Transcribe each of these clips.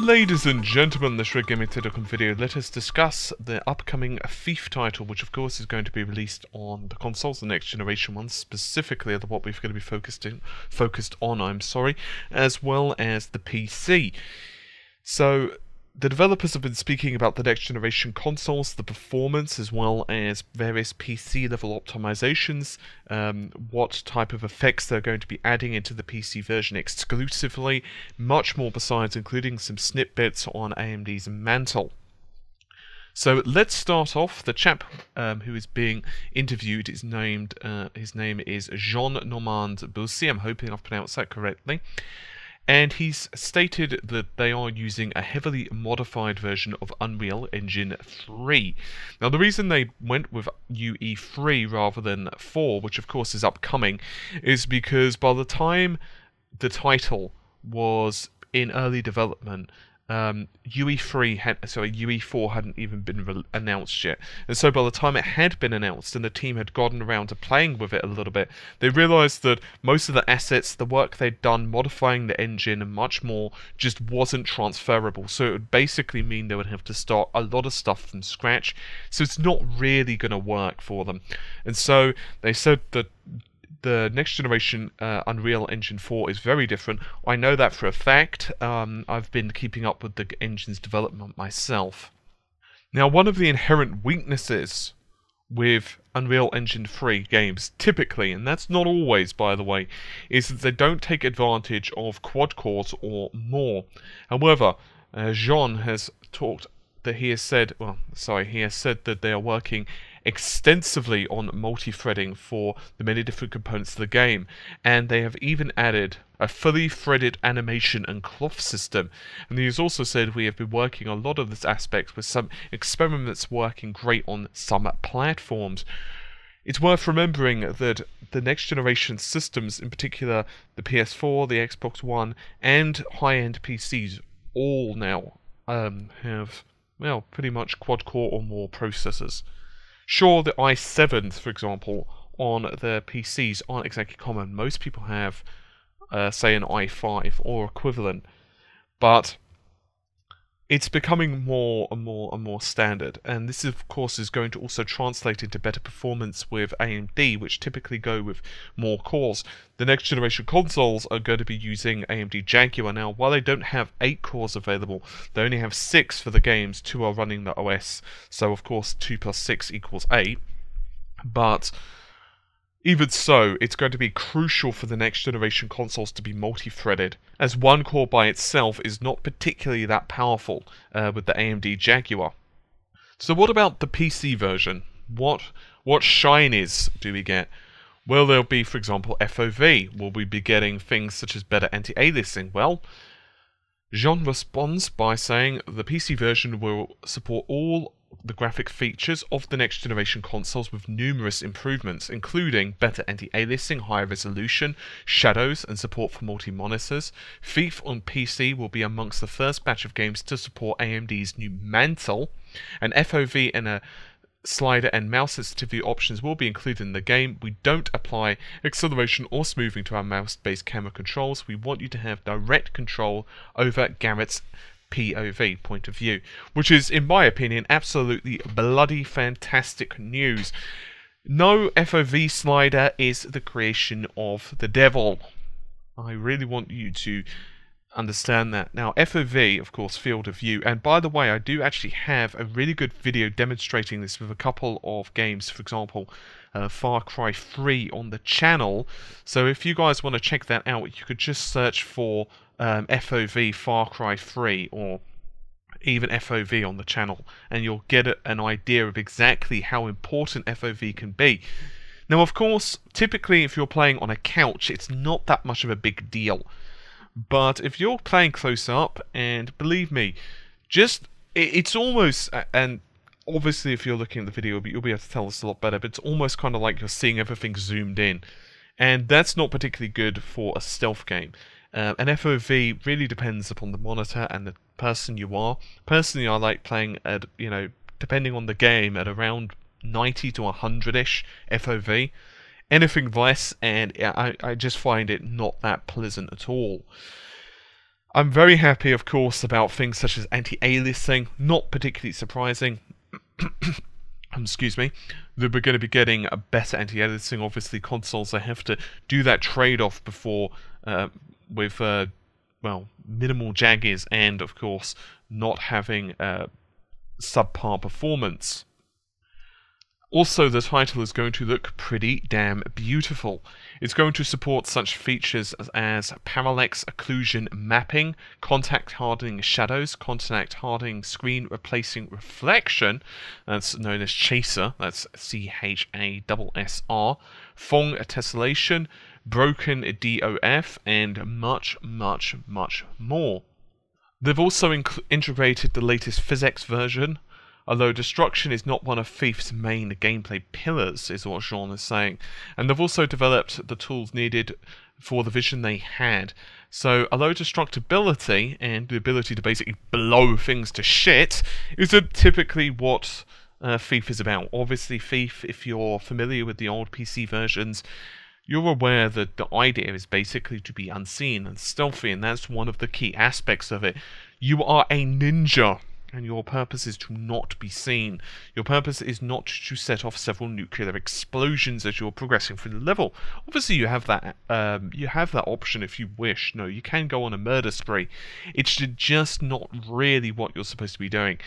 Ladies and gentlemen, this Red Gaming Telecom video, let us discuss the upcoming Thief title, which of course is going to be released on the consoles, the next generation ones, specifically what we're going to be focused on, as well as the PC. So, the developers have been speaking about the next generation consoles, the performance, as well as various PC level optimizations, what type of effects they're going to be adding into the PC version exclusively, much more besides, including some snippets on AMD's Mantle. So let's start off. The chap who is being interviewed is named, his name is Jean-Normand Boussi, I'm hoping I've pronounced that correctly. And he's stated that they are using a heavily modified version of Unreal Engine 3. Now, the reason they went with UE3 rather than 4, which of course is upcoming, is because by the time the title was in early development, UE4 hadn't even been announced yet. And so by the time it had been announced and the team had gotten around to playing with it a little bit, they realized that most of the assets, the work they'd done modifying the engine and much more, just wasn't transferable. So it would basically mean they would have to start a lot of stuff from scratch. So it's not really going to work for them. And so they said that the next generation Unreal Engine 4 is very different. I know that for a fact. I've been keeping up with the engine's development myself. Now, one of the inherent weaknesses with Unreal Engine 3 games, typically, and that's not always, by the way, is that they don't take advantage of quad cores or more. However, Jean has talked that he has said that they are working extensively on multi-threading for the many different components of the game, and they have even added a fully threaded animation and cloth system. And he has also said we have been working a lot of this aspect with some experiments working great on some platforms. It's worth remembering that the next generation systems, in particular the PS4, the Xbox One, and high-end PCs, all now have, well, pretty much quad-core or more processors. Sure, the i7s, for example, on the PCs aren't exactly common. Most people have, say, an i5 or equivalent, but it's becoming more and more standard. And this, of course, is going to also translate into better performance with AMD, which typically go with more cores. The next generation consoles are going to be using AMD Jaguar. Now, while they don't have 8 cores available, they only have 6 for the games. 2 are running the OS, so of course 2 plus 6 equals 8. But even so, it's going to be crucial for the next generation consoles to be multi-threaded, as one core by itself is not particularly that powerful with the AMD Jaguar. So what about the PC version? What shinies do we get? Well, there'll be, for example, FOV. Will we be getting things such as better anti-aliasing? Well, Jean responds by saying the PC version will support all the graphic features of the next generation consoles with numerous improvements, including better anti-aliasing, higher resolution, shadows, and support for multi-monitors. Thief on PC will be amongst the first batch of games to support AMD's new Mantle, and FOV and a slider and mouse sensitivity options will be included in the game. We don't apply acceleration or smoothing to our mouse-based camera controls. We want you to have direct control over Garrett's POV, point of view, which is, in my opinion, absolutely bloody fantastic news. No FOV slider is the creation of the devil. I really want you to understand that. Now, FOV, of course, field of view, and by the way, I do actually have a really good video demonstrating this with a couple of games, for example, Far Cry 3 on the channel. So if you guys want to check that out, you could just search for FOV Far Cry 3 or even FOV on the channel, and you'll get an idea of exactly how important FOV can be. Now, of course, typically if you're playing on a couch, it's not that much of a big deal. But if you're playing close up, and believe me, it's almost, and obviously if you're looking at the video, you'll be able to tell us a lot better, but it's almost kind of like you're seeing everything zoomed in. And that's not particularly good for a stealth game. And FOV really depends upon the monitor and the person you are. Personally, I like playing at, depending on the game, at around 90 to 100-ish FOV. Anything less, and I just find it not that pleasant at all. I'm very happy, of course, about things such as anti-aliasing. Not particularly surprising. Excuse me, that we're going to be getting a better anti-aliasing. Obviously, consoles, they have to do that trade-off before with well, minimal jaggies and, of course, not having subpar performance. Also, the title is going to look pretty damn beautiful. It's going to support such features as parallax occlusion mapping, contact hardening shadows, contact hardening screen replacing reflection, that's known as chaser, that's CHASSR, Phong tessellation, broken DOF, and much, much, much more. They've also integrated the latest physics version. Although destruction is not one of Thief's main gameplay pillars, is what Jean is saying. And they've also developed the tools needed for the vision they had. So, although destructibility and the ability to basically blow things to shit isn't typically what Thief is about. Obviously, Thief, if you're familiar with the old PC versions, you're aware that the idea is basically to be unseen and stealthy, and that's one of the key aspects of it. You are a ninja, and your purpose is to not be seen. Your purpose is not to set off several nuclear explosions as you're progressing through the level. Obviously, you have that option if you wish. No, you can go on a murder spree. It's just not really what you're supposed to be doing.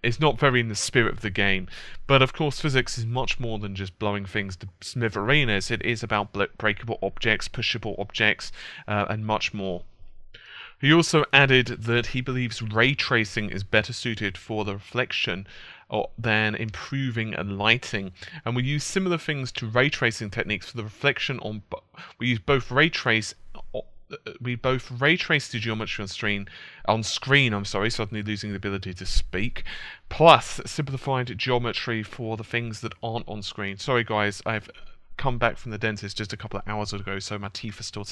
It's not very in the spirit of the game. But of course, physics is much more than just blowing things to smithereens. It is about breakable objects, pushable objects, and much more. He also added that he believes ray tracing is better suited for the reflection than improving lighting, and we use similar things to ray tracing techniques for the reflection on. We use both ray trace. We both ray trace the geometry on screen. I'm sorry, suddenly losing the ability to speak. Plus simplified geometry for the things that aren't on screen. Sorry, guys, I've come back from the dentist just a couple of hours ago, so my teeth are still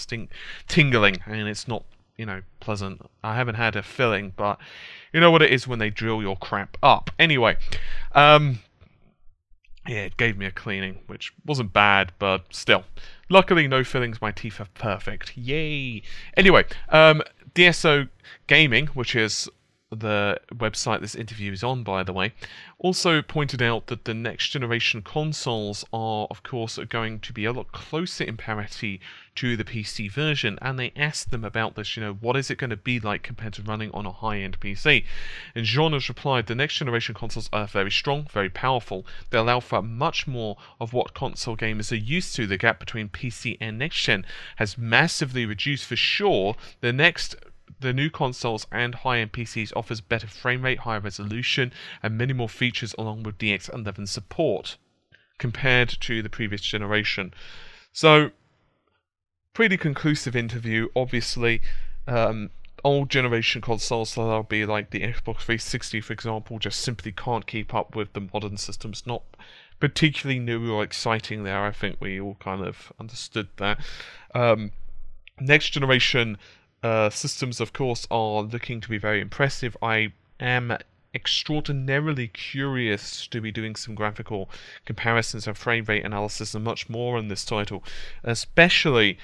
tingling, and it's not, you know, pleasant. I haven't had a filling, but you know what it is when they drill your crap up. Anyway, yeah, it gave me a cleaning, which wasn't bad, but still. Luckily, no fillings, my teeth are perfect. Yay! Anyway, DSO Gaming, which is the website this interview is on, by the way, also pointed out that the next generation consoles are, of course, going to be a lot closer in parity to the PC version, and they asked them about this, you know, what is it going to be like compared to running on a high-end PC? And Jean has replied, the next generation consoles are very strong, very powerful. They allow for much more of what console gamers are used to. The gap between PC and next-gen has massively reduced for sure. The new consoles and high-end PCs offers better frame rate, higher resolution, and many more features along with DX11 support compared to the previous generation. So, pretty conclusive interview. Obviously, old generation consoles, so that'll be like the Xbox 360, for example, just simply can't keep up with the modern systems. Not particularly new or exciting there. I think we all kind of understood that. Next generation systems, of course, are looking to be very impressive. I am extraordinarily curious to be doing some graphical comparisons and frame rate analysis and much more on this title, especially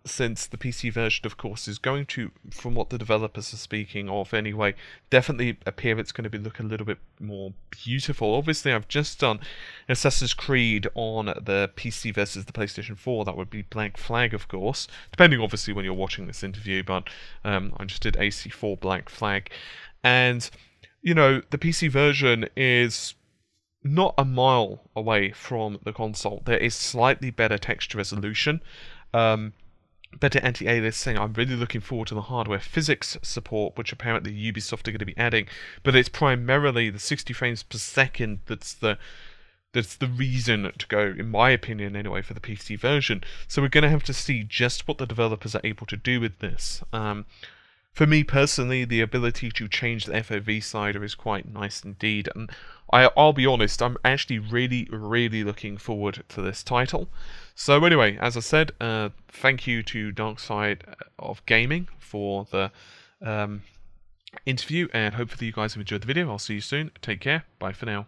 since the PC version, of course, is going to, from what the developers are speaking of anyway, definitely appear it's going to be look a little bit more beautiful. Obviously, I've just done Assassin's Creed on the PC versus the PlayStation 4. That would be Black Flag, of course, depending obviously when you're watching this interview, but I just did AC4 Black Flag, and you know, the PC version is not a mile away from the console. There is slightly better texture resolution, better anti-aliasing. I'm really looking forward to the hardware physics support, which apparently Ubisoft are going to be adding, but it's primarily the 60 frames per second that's the reason to go, in my opinion anyway, for the PC version. So we're going to have to see just what the developers are able to do with this. For me personally, the ability to change the FOV slider is quite nice indeed, and I'll be honest, I'm actually really, really looking forward to this title. So anyway, as I said, thank you to Dark Side of Gaming for the interview, and hopefully you guys have enjoyed the video. I'll see you soon. Take care. Bye for now.